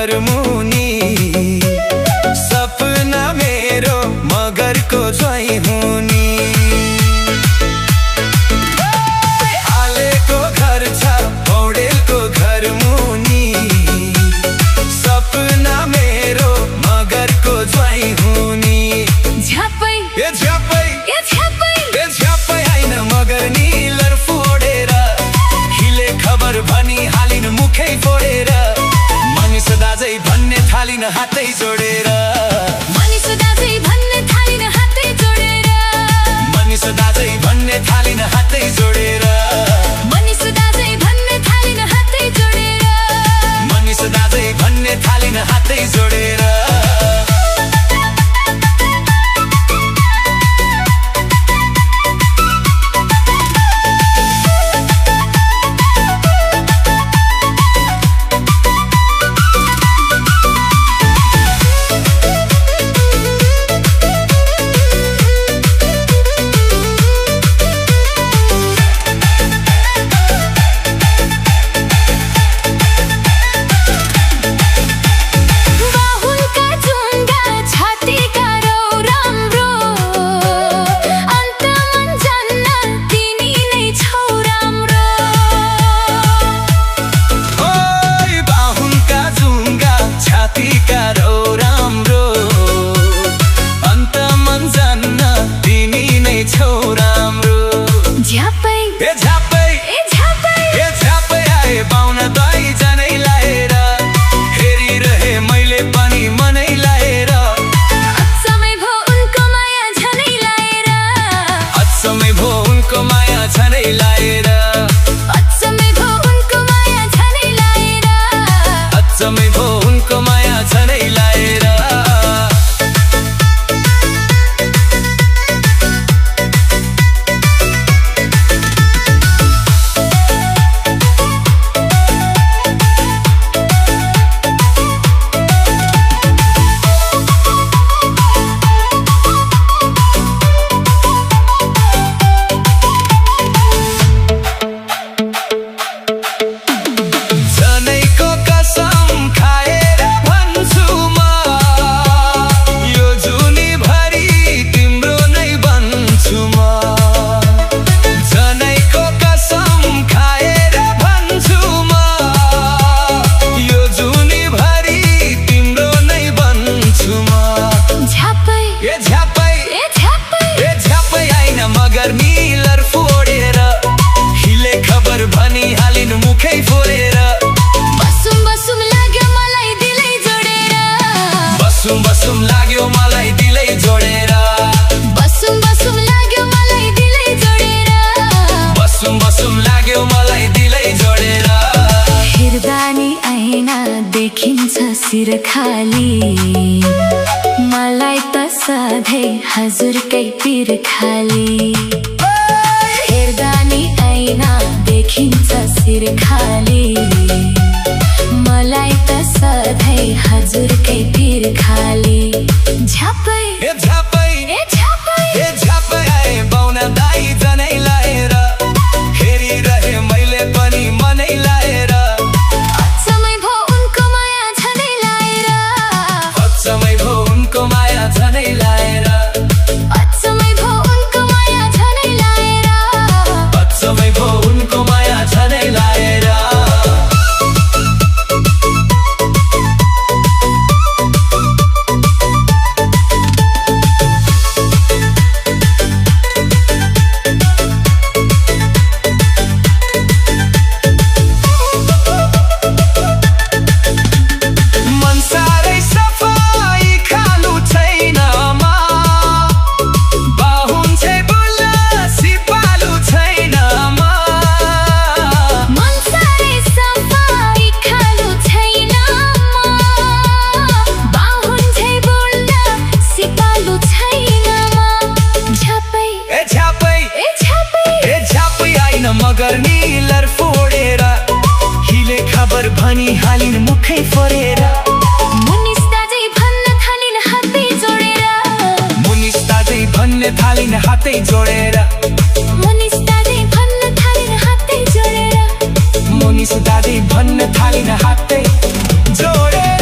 घर मुनि सपना मेरो मगरको ज्वाइँ हुने हालेको घर छ पौडेलको घर मुनि सपना मेरो मगरको ज्वाइँ हुने झ्यापै ए झ्यापै ए झ्यापै ए झ्यापै हैन मगर निलर फोडेर हिले खबर भनी हालिन मुखै फोडेर मनिष दाजै भन्ने थालिन हातै जोडेर मनिष दाजै भन्ने थालिन हातै जोडेर मनिष दाजै भन्ने थालिन हातै जोडेर मनिष दाजै भन्ने थालिन हातै जोडेर मनिष दाजै भन्ने थालिन हातै जोडेर झ्यापै ए झ्यापै ए झ्यापै ए झ्यापै आए पाउन दही जनै लाएर हेरिरहे मैले पनि मनै लाएर अचम्मै भो उनको माया झनै लाएर अचम्मै भो उनको माया झनै लाएर अचम्मै भो उनको माया झनै लाएर अचम्मै भो उनको माया झनै लाएर निलर फोडेर हिले खबर भनी हालिन मुखै फोडेर बसुम बसुम लाग्यो मलाई दिलै जोडेर बसुम बसुम लाग्यो मलाई दिलै जोडेर बसुम बसुम लाग्यो मलाई दिलै जोडेर बसुम बसुम लाग्यो मलाई दिलै जोडेर हेर्दा नि ऐना देखिन्छ शिर खाली मलाई त सधैँ हजुरकै पिर खाली हेर्दा नि ऐना देखिन्छ शिर खाली मलाई त सधैँ हजुरकै पिर खाली झ्यापै ए झ्यापै ए झ्यापै ए झ्यापै आए पाउन दाइ जनै लाएर हेरिरहे मैले पनि मनै लाएर अचम्मै भो उनको माया झनै लाएर अचम्मै भो उनको माया झनै लाएर अचम्मै भो उनको माया झनै लाएर अचम्मै भो उनको माया झनै लाएर मगर निलर फोडेर हिले खबर भनी हालिन मुखै फोडेर मुनिष दाजै भन्न थालिन हातै जोडेर मुनिष दाजै भन्ने थालिन हातै जोडेर मुनिष दाजै भन्न थालिन हातै जोडेर मुनिष दाजै भन्न थालिन हातै जोडेर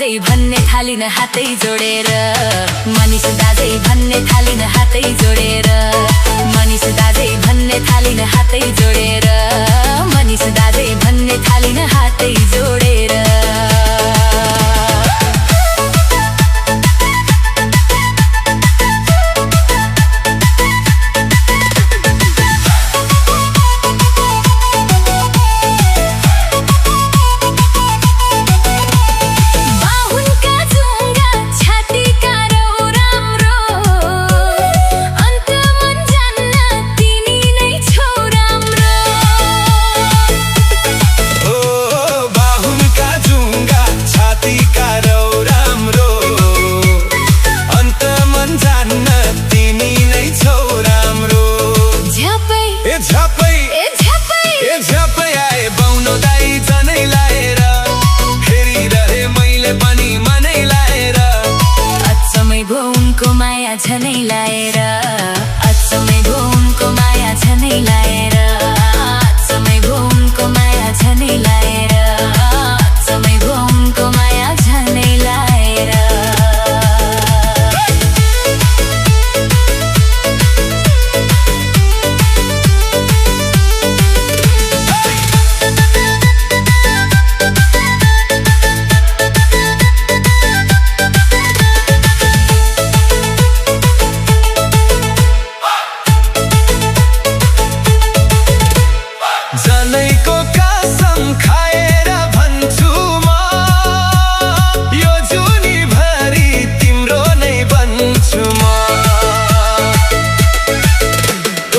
दाजै भन्ने थालिन हातै जोडेर मनिष दाजै भन्ने थालिन हातै जोडेर मनिष दाजै भन्ने थालिन हातै जोडेर मनिष दाजै भन्ने थालिन हातै जोडेर झनै लाएर अचम्मै भो उनको माया झनै लाएर अचम्मै भो उनको माया झनै लाएर अचम्मै भो उनको माया झनै लाएर जनैको कसम खाएर भन्छु म यो जुनीभरि तिम्रो नै बन्छु म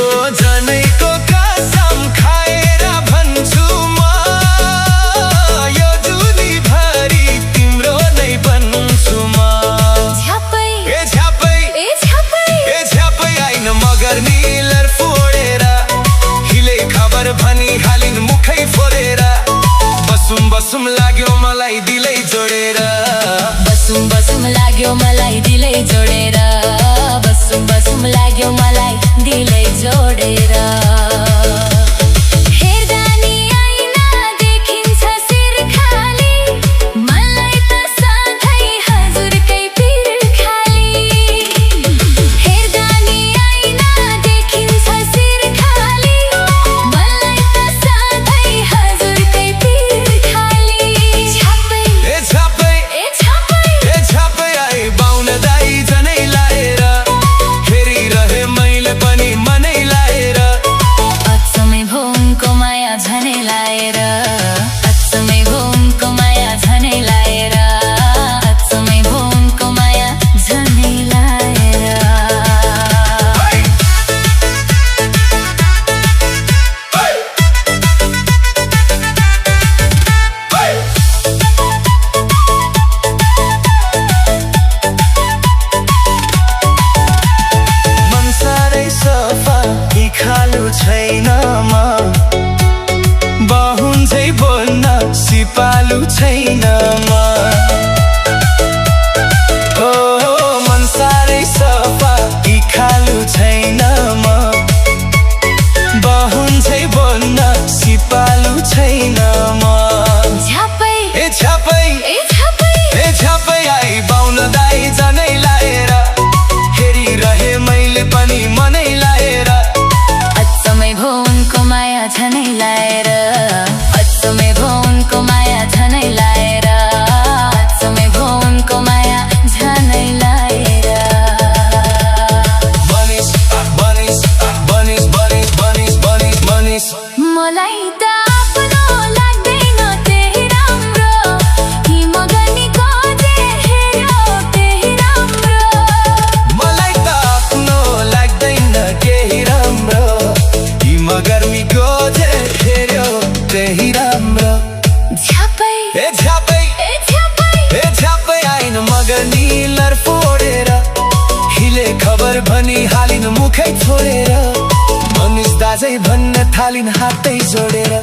ओ जनैको कसम खाएर भन्छु म यो जुनीभरि तिम्रो नै बन्छु म झ्यापै झ्यापै आइन मगर नीलर फोडेर हिले खबर भनी हालिन मुखै फोडेर बसुम लाग्यो मलाई दिलै जोडेर बसुम लाग्यो मलाई दिलै जोडेर बसुम लाग्यो मलाई दिलै जोडेर हेर्दा नि आइना देखिन्छ शिर खाली मलाई त सधैँ हजुरकै पिर खाली हेर्दा नि आइना देखिन्छ शिर खाली मलाई त सधैँ हजुरकै पिर खाली झ्यापै आए बाहुन दाइ झनै लाएर हेरिरहे मैले पनि मनै लाएर अचम्मै भो उनको माया झनै लाएर अचम्मै भो उनको माया झनै लाएर अचम्मै भो उनको माया झनै लाएर मन साह्रै सफा खालु छैन म बाहुन झै बोल्न सिपालु छैन म हो मन साह्रै सफा खालु छैन म बाहुन झै बोल्न सिपालु छैन म झ्यापै आइ बाहुन दाइ झनै लाएर हेरिरहे मैले पनि मनै लाएर अचम्मै भो उनको माया झनै लाएर अचम्मै भो उनको माया झनै लाएर अचम्मै भो उनको माया झनै लाएर बनिस मलाई त आफ्नो लाग्दैन त्यही राम्रो कि म गर्ने खोजे हेर्यो त्यही राम्रो मलाई त आफ्नो लाग्दैन केही राम्रो कि म गर्मी खोजे हेर्यो त्यही राम्रो झ्यापै आइन मगर नीलर फोडेर हिले खबर भनी हालिन मुखै छोडेर मनिष दाजै भन्न थालिन हातै जोडेर